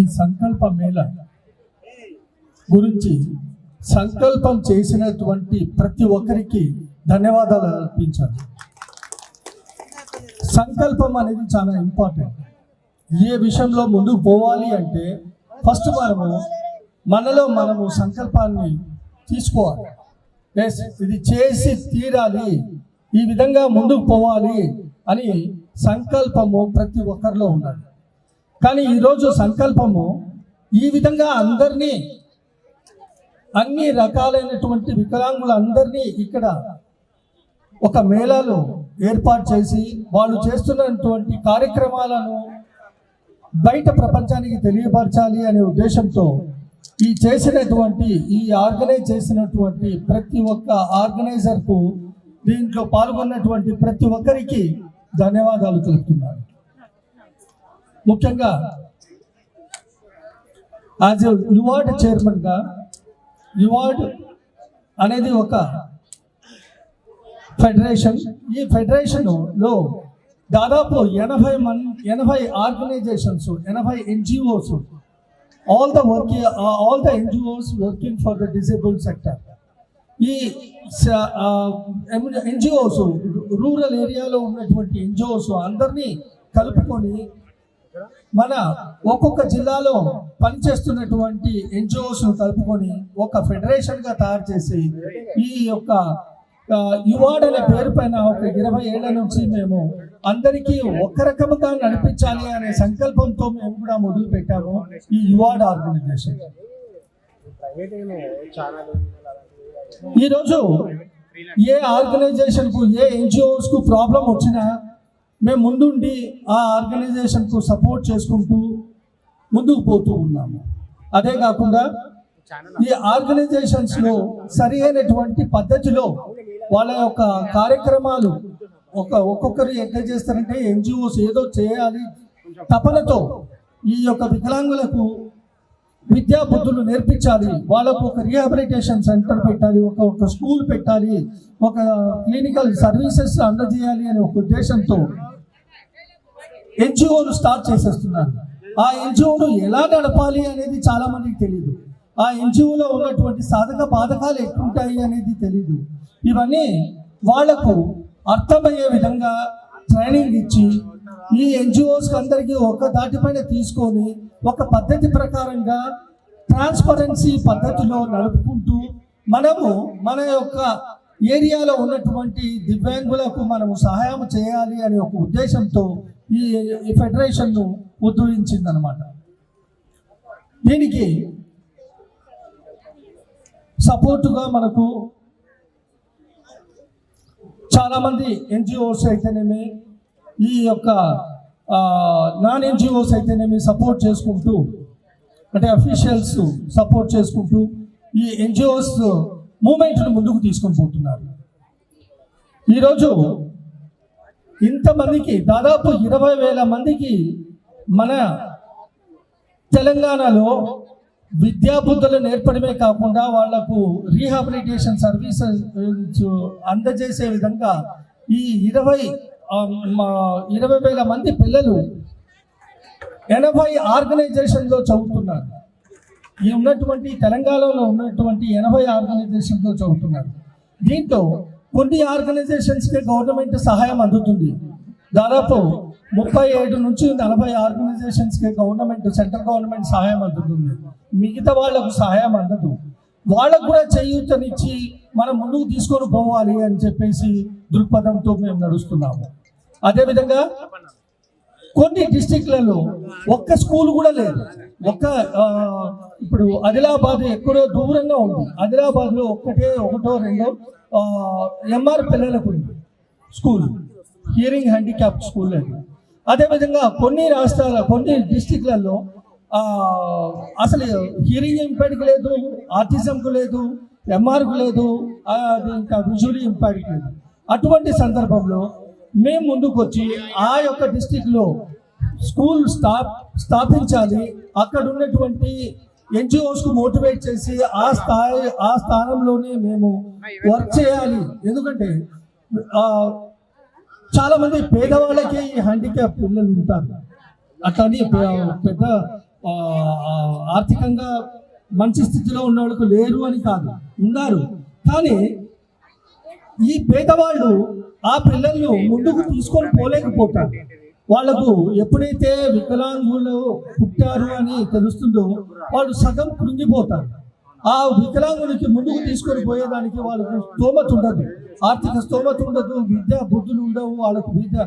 ఈ సంకల్ప మేళ గురించి సంకల్పం చేసినటువంటి ప్రతి ఒక్కరికి ధన్యవాదాలు అర్పించాలి. సంకల్పం అనేది చాలా ఇంపార్టెంట్. ఏ విషయంలో ముందుకు పోవాలి అంటే ఫస్ట్ మనము సంకల్పాన్ని తీసుకోవాలి. ఇది చేసి తీరాలి, ఈ విధంగా ముందుకు పోవాలి అని సంకల్పము ప్రతి ఒక్కరిలో ఉండాలి. కానీ ఈరోజు సంకల్పము ఈ విధంగా అన్ని రకాలైనటువంటి వికలాంగులందరినీ ఇక్కడ ఒక మేళాలో ఏర్పాటు చేసి వాళ్ళు చేస్తున్నటువంటి కార్యక్రమాలను బయట ప్రపంచానికి తెలియపరచాలి అనే ఉద్దేశంతో ఆర్గనైజ్ చేసినటువంటి ప్రతి ఒక్క ఆర్గనైజర్కు, దీంట్లో పాల్గొన్నటువంటి ప్రతి ఒక్కరికి ధన్యవాదాలు తెలుపుతున్నాను. ముఖ్యంగా యాజ్ యువార్డ్ చైర్మన్గా, యువార్డ్ అనేది ఒక ఫెడరేషన్. ఈ ఫెడరేషన్లో దాదాపు 80 organisations, 80 NGOs, all the NGOs working for the disabled sector. ఈ NGOs రూరల్ ఏరియాలో ఉన్నటువంటి NGOs అందరినీ కలుపుకొని మన ఒక్కొక్క జిల్లాలో పనిచేస్తున్నటువంటి NGOs కలుపుకొని ఒక ఫెడరేషన్గా తయారు చేసి ఈ యొక్క యువార్డ్ అనే పేరు పైన ఒక 20 ఏళ్ల నుంచి మేము అందరికీ ఒక రకముగా నడిపించాలి అనే సంకల్పంతో మేము కూడా మొదలు పెట్టాము ఈ యువార్డ్ ఆర్గనైజేషన్. ఈరోజు ఏ ఆర్గనైజేషన్కు, ఏ NGOsకు ప్రాబ్లం వచ్చినా మేము ముందుండి ఆ ఆర్గనైజేషన్కు సపోర్ట్ చేసుకుంటూ ముందుకు పోతూ ఉన్నాము. అదే కాకుండా ఈ ఆర్గనైజేషన్స్లో సరి అయినటువంటి పద్ధతిలో వాళ్ళ యొక్క కార్యక్రమాలు ఒక్కొక్కరు ఎట్లా చేస్తారంటే NGOs ఏదో చేయాలి తపనతో ఈ యొక్క వికలాంగులకు విద్యా బుద్ధులు నేర్పించాలి, వాళ్ళకు ఒక రీహాబిలిటేషన్ సెంటర్ పెట్టాలి, ఒక స్కూల్ పెట్టాలి, ఒక క్లినికల్ సర్వీసెస్ అందజేయాలి అనే ఒక ఉద్దేశంతో NGOలు స్టార్ట్ చేసేస్తున్నారు. ఆ NGOను ఎలా నడపాలి అనేది చాలా మందికి తెలియదు. ఆ NGOలో ఉన్నటువంటి సాధక బాధకాలు ఎట్లుంటాయి అనేది తెలియదు. ఇవన్నీ వాళ్లకు అర్థమయ్యే విధంగా ట్రైనింగ్ ఇచ్చి ఈ NGOs అందరికీ ఒక దాటిపైన తీసుకొని ఒక పద్ధతి ప్రకారంగా ట్రాన్స్పరెన్సీ పద్ధతిలో నడుపుకుంటూ మనము మన యొక్క ఏరియాలో ఉన్నటువంటి దివ్యాంగులకు మనము సహాయం చేయాలి అనే ఒక ఉద్దేశంతో ఈ ఫెడరేషన్ను ఉద్భవించిందనమాట. దీనికి సపోర్టుగా మనకు చాలామంది NGOs అయితేనేమి, ఈ యొక్క నాన్ NGOs అయితేనేమి సపోర్ట్ చేసుకుంటూ, అంటే అఫీషియల్స్ సపోర్ట్ చేసుకుంటూ ఈ NGOs మూమెంట్ను ముందుకు తీసుకొని పోతున్నారు. ఈరోజు ఇంతమందికి దాదాపు 20,000 మందికి మన తెలంగాణలో విద్యాబుద్ధులు నేర్పడమే కాకుండా వాళ్లకు రీహాబిలిటేషన్ సర్వీసెస్ అందజేసే విధంగా ఈ 20,000 మంది పిల్లలు 80 ఆర్గనైజేషన్లో చదువుతున్నారు. ఈ ఉన్నటువంటి తెలంగాణలో ఉన్నటువంటి 80 ఆర్గనైజేషన్లో చదువుతున్నారు. దీంట్లో కొన్ని ఆర్గనైజేషన్స్కి గవర్నమెంట్ సహాయం అందుతుంది. దాదాపు 37 నుంచి 40 ఆర్గనైజేషన్స్కి సెంట్రల్ గవర్నమెంట్ సహాయం అందుతుంది. మిగతా వాళ్లకు సహాయం అందదు. వాళ్ళకు కూడా చేయూతనిచ్చి మనం ముందుకు తీసుకొని పోవాలి అని చెప్పేసి దృక్పథంతో మేము నడుస్తున్నాము. అదేవిధంగా కొన్ని డిస్ట్రిక్ట్లలో ఒక్క స్కూల్ కూడా లేదు. ఇప్పుడు ఆదిలాబాద్ ఎక్కడో దూరంగా ఉంది. ఆదిలాబాద్లో ఒకటో రెండో MR పిల్లలకు స్కూల్, హియరింగ్ హ్యాండిక్యాప్ స్కూల్ లేదు. అదేవిధంగా కొన్ని డిస్ట్రిక్ట్లలో అసలు హియరింగ్ ఇంపైర్డ్కి లేదు, ఆర్టిజంకు లేదు, MRకు లేదు, అది ఇంకా విజువలీ ఇంపైర్డ్కి లేదు. అటువంటి సందర్భంలో మేము ముందుకు వచ్చి ఆ యొక్క డిస్ట్రిక్ట్లో స్కూల్ స్థాపించాలి, అక్కడ ఉన్నటువంటి NGOsకు మోటివేట్ చేసి ఆ స్థానంలోనే మేము వర్క్ చేయాలి. ఎందుకంటే చాలా మంది పేదవాళ్ళకి హ్యాండిక్యాప్ పిల్లలు ఉంటారు. అట్లని పెద్ద ఆర్థికంగా మంచి స్థితిలో ఉన్న వాళ్ళకు లేరు అని కాదు, ఉన్నారు. కానీ ఈ పేదవాళ్ళు ఆ పిల్లలను ముందుకు తీసుకొని పోలేకపోతారు. వాళ్ళకు ఎప్పుడైతే వికలాంగులు పుట్టారు అని తెలుస్తుందో వాళ్ళు సగం కృంగిపోతారు. ఆ వికలాంగులకి ముందుకు తీసుకొని పోయేదానికి వాళ్ళకు స్తోమత ఉండదు, ఆర్థిక స్తోమత ఉండదు, విద్యా బుద్ధులు ఉండవు, వాళ్ళకు విద్య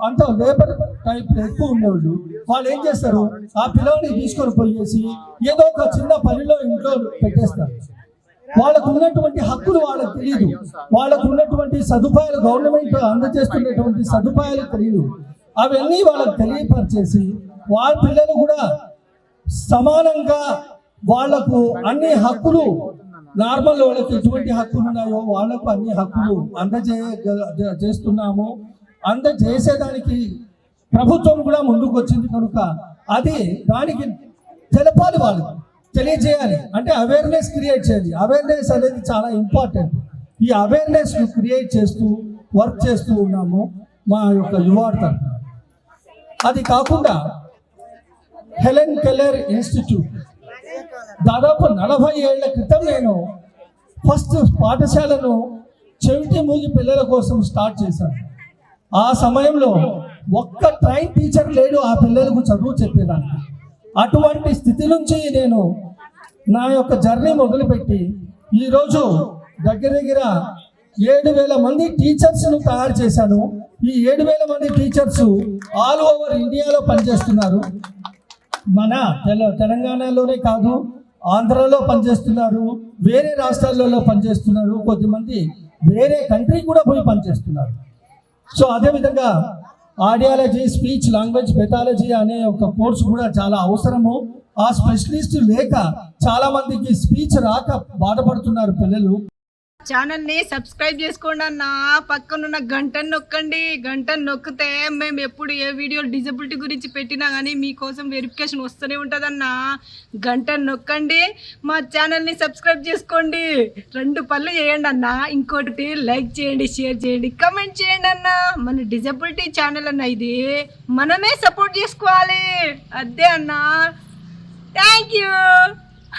అంత లేబర్ టైప్ ఎక్కువ ఉండేవాళ్ళు. వాళ్ళు ఏం చేస్తారు, ఆ పిల్లల్ని తీసుకొని పోయేసి ఏదో ఒక చిన్న పనిలో ఇంట్లో పెట్టేస్తారు. వాళ్ళకు ఉన్నటువంటి హక్కులు వాళ్ళకు తెలియదు, వాళ్ళకు ఉన్నటువంటి సదుపాయాలు గవర్నమెంట్ అందజేస్తున్నటువంటి సదుపాయాలు తెలియదు. అవన్నీ వాళ్ళకు తెలియపరిచేసి వాళ్ళ పిల్లలు కూడా సమానంగా వాళ్లకు అన్ని హక్కులు, నార్మల్ వాళ్ళకి ఎటువంటి హక్కులు ఉన్నాయో వాళ్లకు అన్ని హక్కులు చేస్తున్నాము. అందజేసేదానికి ప్రభుత్వం కూడా ముందుకు వచ్చింది కనుక అది దానికి తెలపాలి, వాళ్ళు తెలియజేయాలి. అంటే అవేర్నెస్ క్రియేట్ చేయాలి. అవేర్నెస్ అనేది చాలా ఇంపార్టెంట్. ఈ అవేర్నెస్ క్రియేట్ చేస్తూ వర్క్ చేస్తూ ఉన్నాము మా యొక్క యువత. అది కాకుండా హెలెన్ కెల్లర్ ఇన్స్టిట్యూట్ దాదాపు 40 ఏళ్ల క్రితం నేను ఫస్ట్ పాఠశాలను చెవిటి మూగి పిల్లల కోసం స్టార్ట్ చేశాను. ఆ సమయంలో ఒక్క ట్రైన్ టీచర్ లేడు ఆ పిల్లలకు చదువు చెప్పేదానికి. అటువంటి స్థితి నుంచి నేను నా యొక్క జర్నీ మొదలుపెట్టి ఈరోజు దగ్గర 7,000 మంది టీచర్స్ను తయారు చేశాను. ఈ 7,000 మంది టీచర్స్ ఆల్ ఓవర్ ఇండియాలో పనిచేస్తున్నారు. మన తెలంగాణలోనే కాదు, ఆంధ్రాలో పనిచేస్తున్నారు, వేరే రాష్ట్రాలలో పనిచేస్తున్నారు, కొద్దిమంది వేరే కంట్రీ కూడా పోయి పనిచేస్తున్నారు. సో అదేవిధంగా ఆడియాలజీ, స్పీచ్ లాంగ్వేజ్ పెథాలజీ అనే ఒక కోర్సు కూడా చాలా అవసరము. ఆ స్పెషలిస్ట్ లేక చాలా మందికి స్పీచ్ రాక బాధపడుతున్నారు పిల్లలు. ఛానల్ని సబ్స్క్రైబ్ చేసుకోండి అన్న, పక్కనున్న గంటను నొక్కండి. గంటను నొక్కితే మేము ఎప్పుడు ఏ వీడియో డిజబిలిటీ గురించి పెట్టినా కానీ మీకోసం వెరిఫికేషన్ వస్తూనే ఉంటుందన్న. గంటను నొక్కండి, మా ఛానల్ని సబ్స్క్రైబ్ చేసుకోండి. 2 పనులు చేయండి అన్న. ఇంకోటి లైక్ చేయండి, షేర్ చేయండి, కమెంట్ చేయండి అన్న. మన డిజబిలిటీ ఛానల్ అన్న, ఇది మనమే సపోర్ట్ చేసుకోవాలి. అదే అన్న. Thank you.